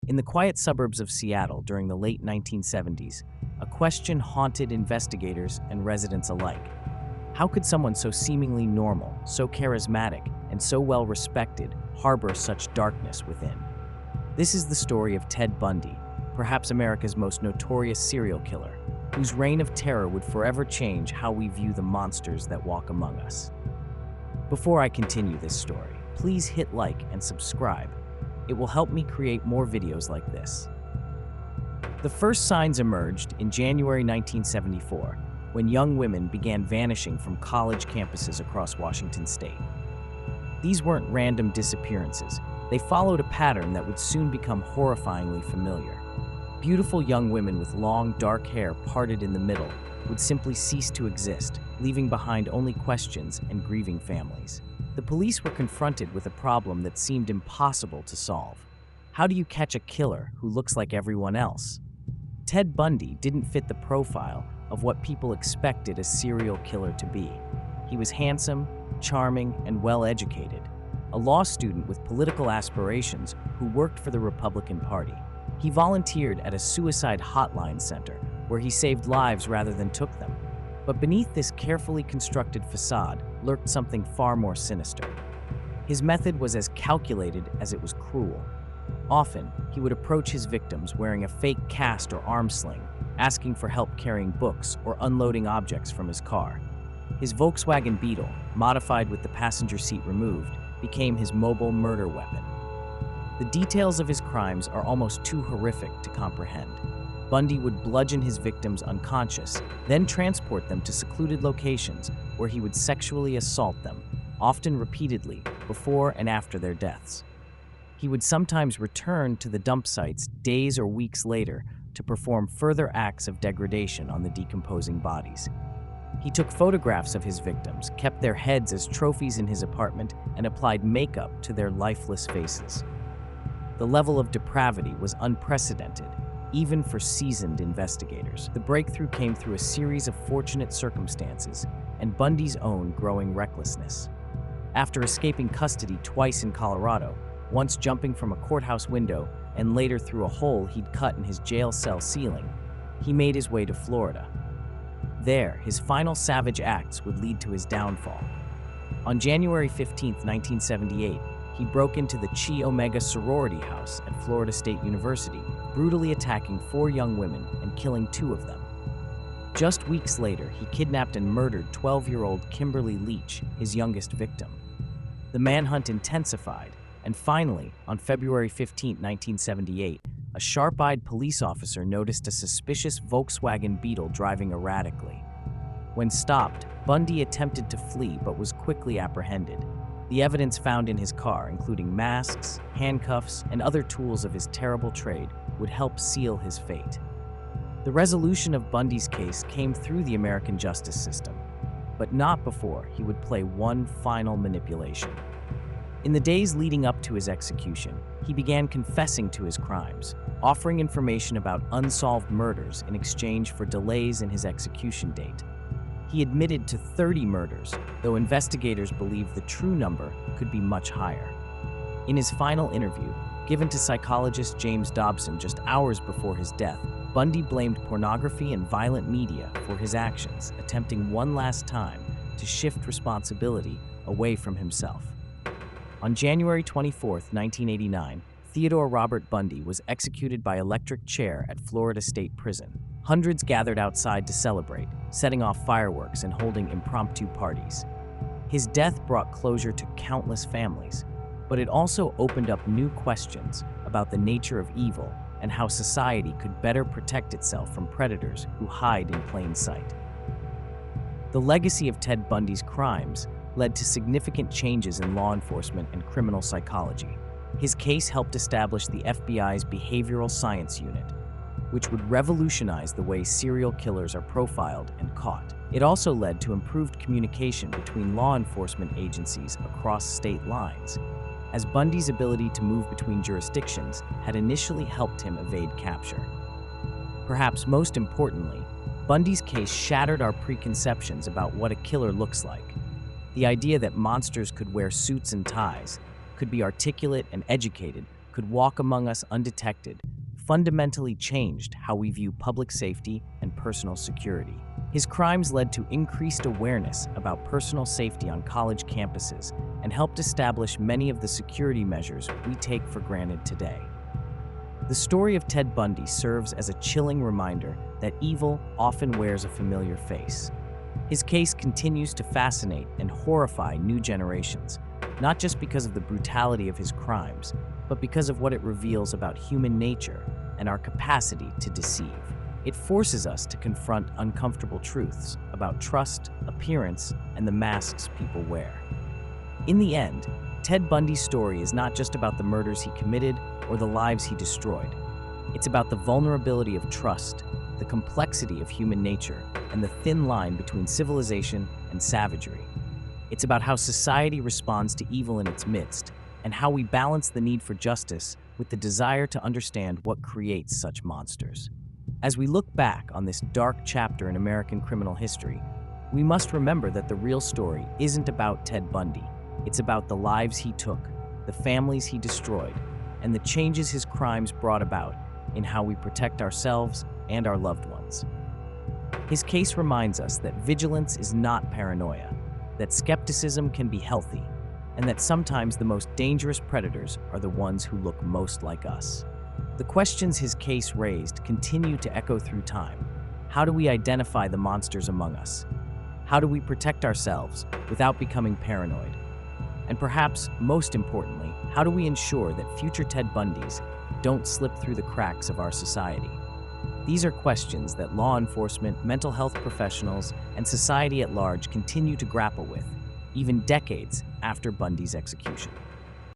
In the quiet suburbs of Seattle during the late 1970s, a question haunted investigators and residents alike. How could someone so seemingly normal, so charismatic, and so well respected harbor such darkness within? This is the story of Ted Bundy, perhaps America's most notorious serial killer, whose reign of terror would forever change how we view the monsters that walk among us. Before I continue this story, please hit like and subscribe. It will help me create more videos like this. The first signs emerged in January 1974, when young women began vanishing from college campuses across Washington state. These weren't random disappearances. They followed a pattern that would soon become horrifyingly familiar. Beautiful young women with long, dark hair parted in the middle would simply cease to exist, leaving behind only questions and grieving families. The police were confronted with a problem that seemed impossible to solve. How do you catch a killer who looks like everyone else? Ted Bundy didn't fit the profile of what people expected a serial killer to be. He was handsome, charming, and well-educated, a law student with political aspirations who worked for the Republican Party. He volunteered at a suicide hotline center where he saved lives rather than took them. But beneath this carefully constructed facade lurked something far more sinister. His method was as calculated as it was cruel. Often, he would approach his victims wearing a fake cast or arm sling, asking for help carrying books or unloading objects from his car. His Volkswagen Beetle, modified with the passenger seat removed, became his mobile murder weapon. The details of his crimes are almost too horrific to comprehend. Bundy would bludgeon his victims unconscious, then transport them to secluded locations where he would sexually assault them, often repeatedly, before and after their deaths. He would sometimes return to the dump sites days or weeks later to perform further acts of degradation on the decomposing bodies. He took photographs of his victims, kept their heads as trophies in his apartment, and applied makeup to their lifeless faces. The level of depravity was unprecedented, even for seasoned investigators. The breakthrough came through a series of fortunate circumstances and Bundy's own growing recklessness. After escaping custody twice in Colorado, once jumping from a courthouse window and later through a hole he'd cut in his jail cell ceiling, he made his way to Florida. There, his final savage acts would lead to his downfall. On January 15, 1978, he broke into the Chi Omega sorority house at Florida State University, brutally attacking 4 young women and killing 2 of them. Just weeks later, he kidnapped and murdered 12-year-old Kimberly Leach, his youngest victim. The manhunt intensified, and finally, on February 15, 1978, a sharp-eyed police officer noticed a suspicious Volkswagen Beetle driving erratically. When stopped, Bundy attempted to flee but was quickly apprehended. The evidence found in his car, including masks, handcuffs, and other tools of his terrible trade, would help seal his fate. The resolution of Bundy's case came through the American justice system, but not before he would play one final manipulation. In the days leading up to his execution, he began confessing to his crimes, offering information about unsolved murders in exchange for delays in his execution date. He admitted to 30 murders, though investigators believe the true number could be much higher. In his final interview, given to psychologist James Dobson just hours before his death, Bundy blamed pornography and violent media for his actions, attempting one last time to shift responsibility away from himself. On January 24, 1989, Theodore Robert Bundy was executed by electric chair at Florida State Prison. Hundreds gathered outside to celebrate, setting off fireworks and holding impromptu parties. His death brought closure to countless families, but it also opened up new questions about the nature of evil and how society could better protect itself from predators who hide in plain sight. The legacy of Ted Bundy's crimes led to significant changes in law enforcement and criminal psychology. His case helped establish the FBI's Behavioral Science Unit, which would revolutionize the way serial killers are profiled and caught. It also led to improved communication between law enforcement agencies across state lines, as Bundy's ability to move between jurisdictions had initially helped him evade capture. Perhaps most importantly, Bundy's case shattered our preconceptions about what a killer looks like. The idea that monsters could wear suits and ties, could be articulate and educated, could walk among us undetected, fundamentally changed how we view public safety and personal security. His crimes led to increased awareness about personal safety on college campuses and helped establish many of the security measures we take for granted today. The story of Ted Bundy serves as a chilling reminder that evil often wears a familiar face. His case continues to fascinate and horrify new generations, not just because of the brutality of his crimes, but because of what it reveals about human nature and our capacity to deceive. It forces us to confront uncomfortable truths about trust, appearance, and the masks people wear. In the end, Ted Bundy's story is not just about the murders he committed or the lives he destroyed. It's about the vulnerability of trust, the complexity of human nature, and the thin line between civilization and savagery. It's about how society responds to evil in its midst, and how we balance the need for justice with the desire to understand what creates such monsters. As we look back on this dark chapter in American criminal history, we must remember that the real story isn't about Ted Bundy. It's about the lives he took, the families he destroyed, and the changes his crimes brought about in how we protect ourselves and our loved ones. His case reminds us that vigilance is not paranoia, that skepticism can be healthy, and that sometimes the most dangerous predators are the ones who look most like us. The questions his case raised continue to echo through time. How do we identify the monsters among us? How do we protect ourselves without becoming paranoid? And perhaps most importantly, how do we ensure that future Ted Bundys don't slip through the cracks of our society? These are questions that law enforcement, mental health professionals, and society at large continue to grapple with, even decades after Bundy's execution.